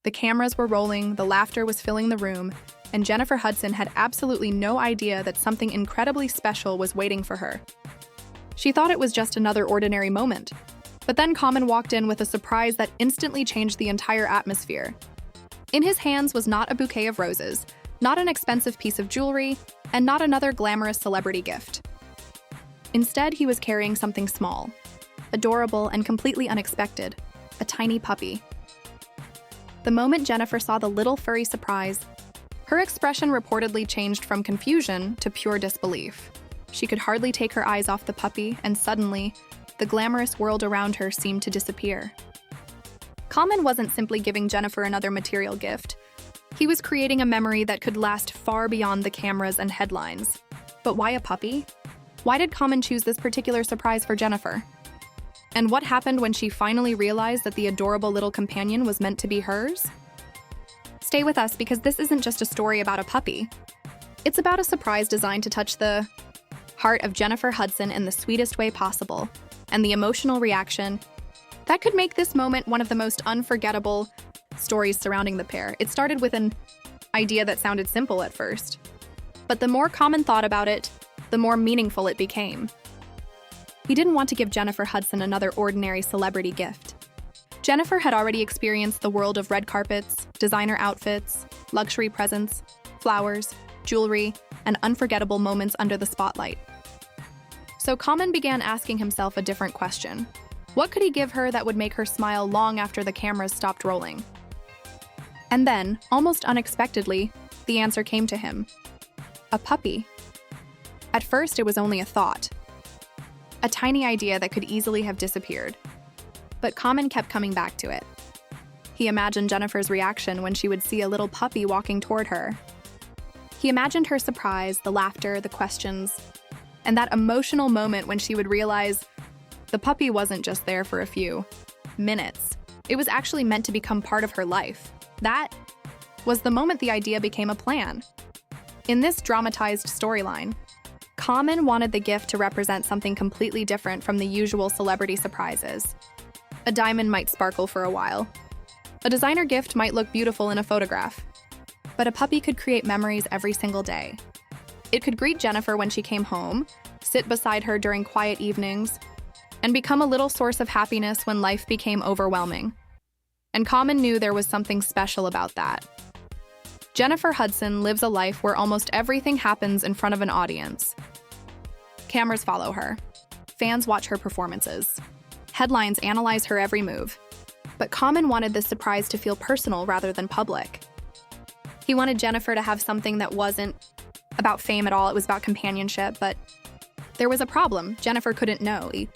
The cameras were rolling, the laughter was filling the room, and Jennifer Hudson had absolutely no idea that something incredibly special was waiting for her. She thought it was just another ordinary moment. But then Common walked in with a surprise that instantly changed the entire atmosphere. In his hands was not a bouquet of roses, not an expensive piece of jewelry, and not another glamorous celebrity gift. Instead, he was carrying something small, adorable, and completely unexpected: a tiny puppy. The moment Jennifer saw the little furry surprise, her expression reportedly changed from confusion to pure disbelief. She could hardly take her eyes off the puppy, and suddenly, the glamorous world around her seemed to disappear. Common wasn't simply giving Jennifer another material gift. He was creating a memory that could last far beyond the cameras and headlines. But why a puppy? Why did Common choose this particular surprise for Jennifer? And what happened when she finally realized that the adorable little companion was meant to be hers? Stay with us, because this isn't just a story about a puppy. It's about a surprise designed to touch the heart of Jennifer Hudson in the sweetest way possible, and the emotional reaction that could make this moment one of the most unforgettable stories surrounding the pair. It started with an idea that sounded simple at first, but the more Common thought about it, the more meaningful it became. He didn't want to give Jennifer Hudson another ordinary celebrity gift. Jennifer had already experienced the world of red carpets, designer outfits, luxury presents, flowers, jewelry, and unforgettable moments under the spotlight. So Common began asking himself a different question. What could he give her that would make her smile long after the cameras stopped rolling? And then, almost unexpectedly, the answer came to him: a puppy. At first, it was only a thought, a tiny idea that could easily have disappeared. But Common kept coming back to it. He imagined Jennifer's reaction when she would see a little puppy walking toward her. He imagined her surprise, the laughter, the questions, and that emotional moment when she would realize the puppy wasn't just there for a few minutes. It was actually meant to become part of her life. That was the moment the idea became a plan. In this dramatized storyline, Common wanted the gift to represent something completely different from the usual celebrity surprises. A diamond might sparkle for a while. A designer gift might look beautiful in a photograph. But a puppy could create memories every single day. It could greet Jennifer when she came home, sit beside her during quiet evenings, and become a little source of happiness when life became overwhelming. And Common knew there was something special about that. Jennifer Hudson lives a life where almost everything happens in front of an audience. Cameras follow her. Fans watch her performances. Headlines analyze her every move. But Common wanted this surprise to feel personal rather than public. He wanted Jennifer to have something that wasn't about fame at all. It was about companionship, but there was a problem. Jennifer couldn't know. The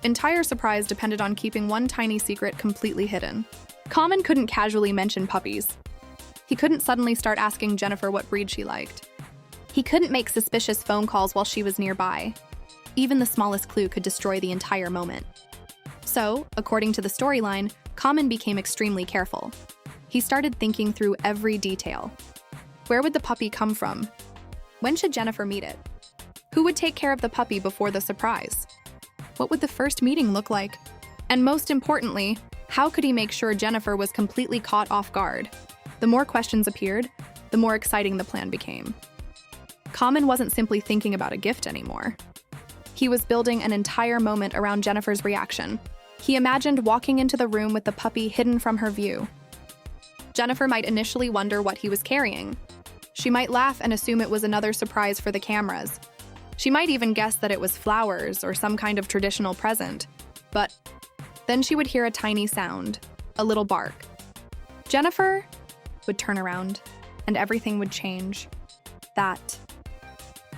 entire surprise depended on keeping one tiny secret completely hidden. Common couldn't casually mention puppies. He couldn't suddenly start asking Jennifer what breed she liked. He couldn't make suspicious phone calls while she was nearby. Even the smallest clue could destroy the entire moment. So, according to the storyline, Common became extremely careful. He started thinking through every detail. Where would the puppy come from? When should Jennifer meet it? Who would take care of the puppy before the surprise? What would the first meeting look like? And most importantly, how could he make sure Jennifer was completely caught off guard? The more questions appeared, the more exciting the plan became. Common wasn't simply thinking about a gift anymore. He was building an entire moment around Jennifer's reaction. He imagined walking into the room with the puppy hidden from her view. Jennifer might initially wonder what he was carrying. She might laugh and assume it was another surprise for the cameras. She might even guess that it was flowers or some kind of traditional present. But then she would hear a tiny sound, a little bark. Jennifer would turn around, and everything would change. That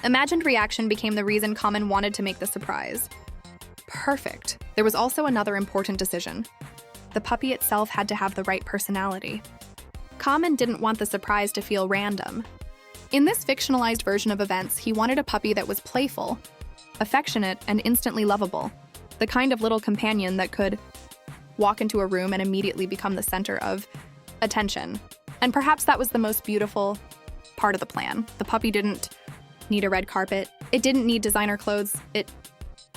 imagined reaction became the reason Common wanted to make the surprise. Perfect. There was also another important decision. The puppy itself had to have the right personality. Common didn't want the surprise to feel random. In this fictionalized version of events, he wanted a puppy that was playful, affectionate, and instantly lovable. The kind of little companion that could walk into a room and immediately become the center of attention. And perhaps that was the most beautiful part of the plan. The puppy didn't need a red carpet. It didn't need designer clothes. It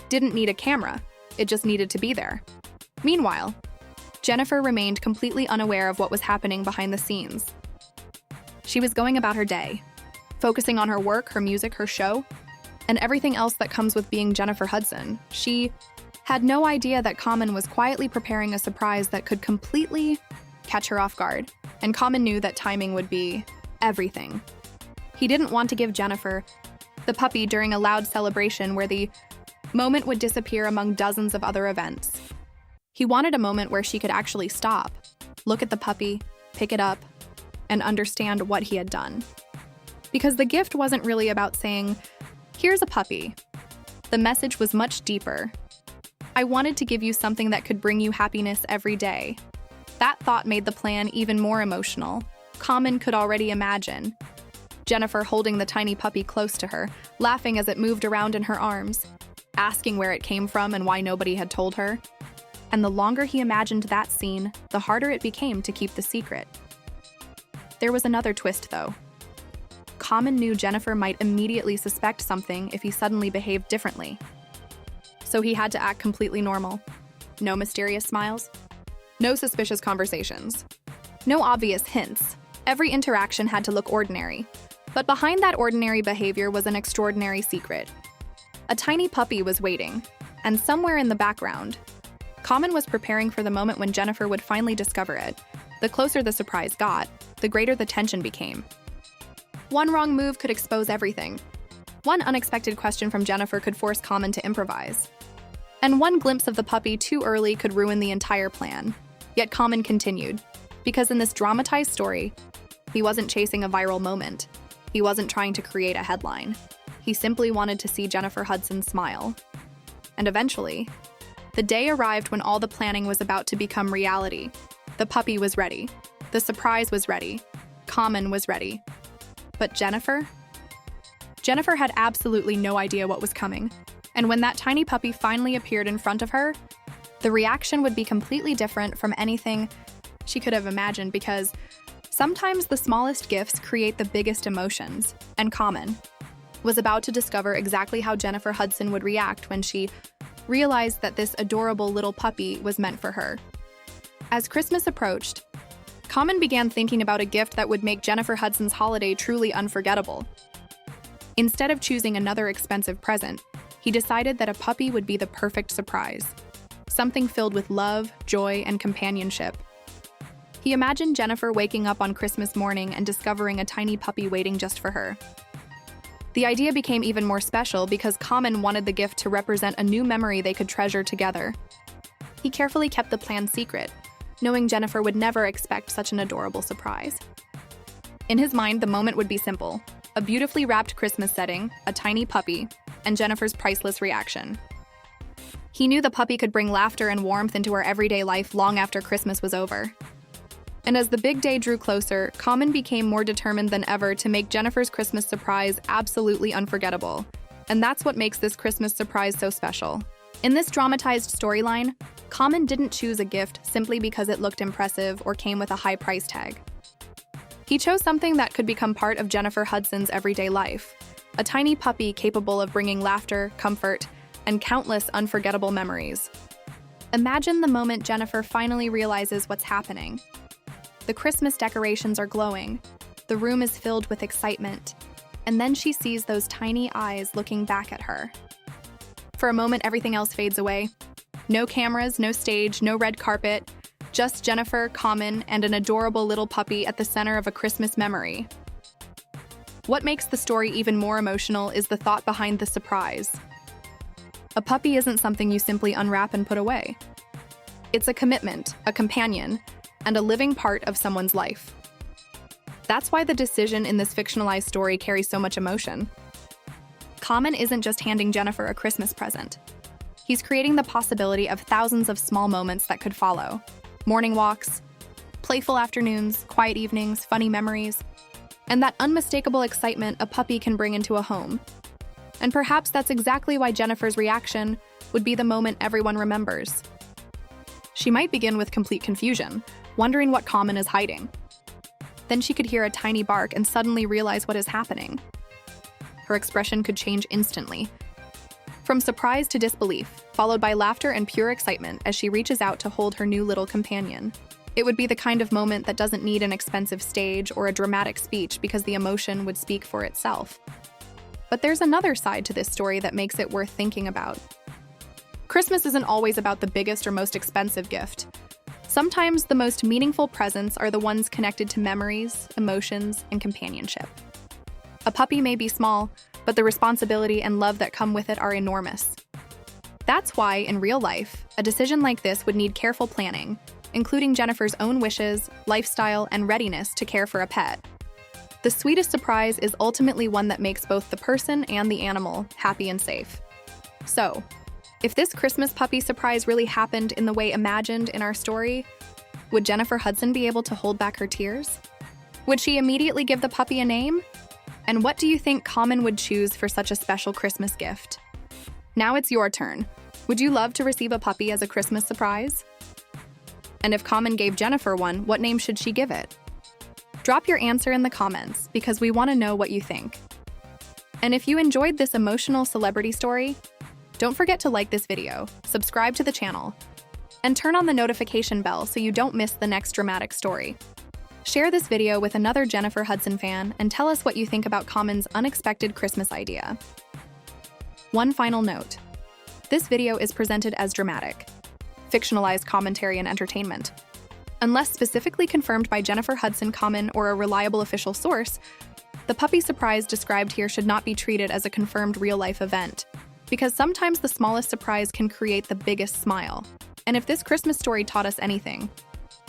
didn't need a camera. It just needed to be there. Meanwhile, Jennifer remained completely unaware of what was happening behind the scenes. She was going about her day, focusing on her work, her music, her show, and everything else that comes with being Jennifer Hudson. She had no idea that Common was quietly preparing a surprise that could completely catch her off guard, and Common knew that timing would be everything. He didn't want to give Jennifer the puppy during a loud celebration where the moment would disappear among dozens of other events. He wanted a moment where she could actually stop, look at the puppy, pick it up, and understand what he had done. Because the gift wasn't really about saying, "Here's a puppy." The message was much deeper. "I wanted to give you something that could bring you happiness every day." That thought made the plan even more emotional. Common could already imagine Jennifer holding the tiny puppy close to her, laughing as it moved around in her arms, asking where it came from and why nobody had told her. And the longer he imagined that scene, the harder it became to keep the secret. There was another twist, though. Common knew Jennifer might immediately suspect something if he suddenly behaved differently. So he had to act completely normal. No mysterious smiles, no suspicious conversations, no obvious hints. Every interaction had to look ordinary. But behind that ordinary behavior was an extraordinary secret. A tiny puppy was waiting, and somewhere in the background, Common was preparing for the moment when Jennifer would finally discover it. The closer the surprise got, the greater the tension became. One wrong move could expose everything. One unexpected question from Jennifer could force Common to improvise. And one glimpse of the puppy too early could ruin the entire plan. Yet Common continued, because in this dramatized story, he wasn't chasing a viral moment. He wasn't trying to create a headline. He simply wanted to see Jennifer Hudson smile. And eventually, the day arrived when all the planning was about to become reality. The puppy was ready. The surprise was ready. Common was ready. But Jennifer? Jennifer had absolutely no idea what was coming. And when that tiny puppy finally appeared in front of her, the reaction would be completely different from anything she could have imagined, because sometimes the smallest gifts create the biggest emotions. And Common was about to discover exactly how Jennifer Hudson would react when she realized that this adorable little puppy was meant for her. As Christmas approached, Common began thinking about a gift that would make Jennifer Hudson's holiday truly unforgettable. Instead of choosing another expensive present, he decided that a puppy would be the perfect surprise. Something filled with love, joy, and companionship. He imagined Jennifer waking up on Christmas morning and discovering a tiny puppy waiting just for her. The idea became even more special because Common wanted the gift to represent a new memory they could treasure together. He carefully kept the plan secret, knowing Jennifer would never expect such an adorable surprise. In his mind, the moment would be simple: a beautifully wrapped Christmas setting, a tiny puppy, and Jennifer's priceless reaction. He knew the puppy could bring laughter and warmth into her everyday life long after Christmas was over. And as the big day drew closer, Common became more determined than ever to make Jennifer's Christmas surprise absolutely unforgettable. And that's what makes this Christmas surprise so special. In this dramatized storyline, Common didn't choose a gift simply because it looked impressive or came with a high price tag. He chose something that could become part of Jennifer Hudson's everyday life, a tiny puppy capable of bringing laughter, comfort, and countless unforgettable memories. Imagine the moment Jennifer finally realizes what's happening. The Christmas decorations are glowing, the room is filled with excitement, and then she sees those tiny eyes looking back at her. For a moment, everything else fades away. No cameras, no stage, no red carpet, just Jennifer, Common, and an adorable little puppy at the center of a Christmas memory. What makes the story even more emotional is the thought behind the surprise. A puppy isn't something you simply unwrap and put away. It's a commitment, a companion, and a living part of someone's life. That's why the decision in this fictionalized story carries so much emotion. Common isn't just handing Jennifer a Christmas present. He's creating the possibility of thousands of small moments that could follow. Morning walks, playful afternoons, quiet evenings, funny memories, and that unmistakable excitement a puppy can bring into a home. And perhaps that's exactly why Jennifer's reaction would be the moment everyone remembers. She might begin with complete confusion, wondering what Common is hiding. Then she could hear a tiny bark and suddenly realize what is happening. Her expression could change instantly. From surprise to disbelief, followed by laughter and pure excitement as she reaches out to hold her new little companion. It would be the kind of moment that doesn't need an expensive stage or a dramatic speech because the emotion would speak for itself. But there's another side to this story that makes it worth thinking about. Christmas isn't always about the biggest or most expensive gift. Sometimes the most meaningful presents are the ones connected to memories, emotions, and companionship. A puppy may be small, but the responsibility and love that come with it are enormous. That's why, in real life, a decision like this would need careful planning, including Jennifer's own wishes, lifestyle, and readiness to care for a pet. The sweetest surprise is ultimately one that makes both the person and the animal happy and safe. So, if this Christmas puppy surprise really happened in the way imagined in our story, would Jennifer Hudson be able to hold back her tears? Would she immediately give the puppy a name? And what do you think Common would choose for such a special Christmas gift? Now it's your turn. Would you love to receive a puppy as a Christmas surprise? And if Common gave Jennifer one, what name should she give it? Drop your answer in the comments because we want to know what you think. And if you enjoyed this emotional celebrity story, don't forget to like this video, subscribe to the channel, and turn on the notification bell so you don't miss the next dramatic story. Share this video with another Jennifer Hudson fan and tell us what you think about Common's unexpected Christmas idea. One final note. This video is presented as dramatic, fictionalized commentary and entertainment. Unless specifically confirmed by Jennifer Hudson, Common, or a reliable official source, the puppy surprise described here should not be treated as a confirmed real-life event, because sometimes the smallest surprise can create the biggest smile. And if this Christmas story taught us anything,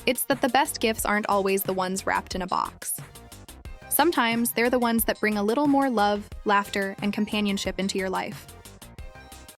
it's that the best gifts aren't always the ones wrapped in a box. Sometimes they're the ones that bring a little more love, laughter, and companionship into your life.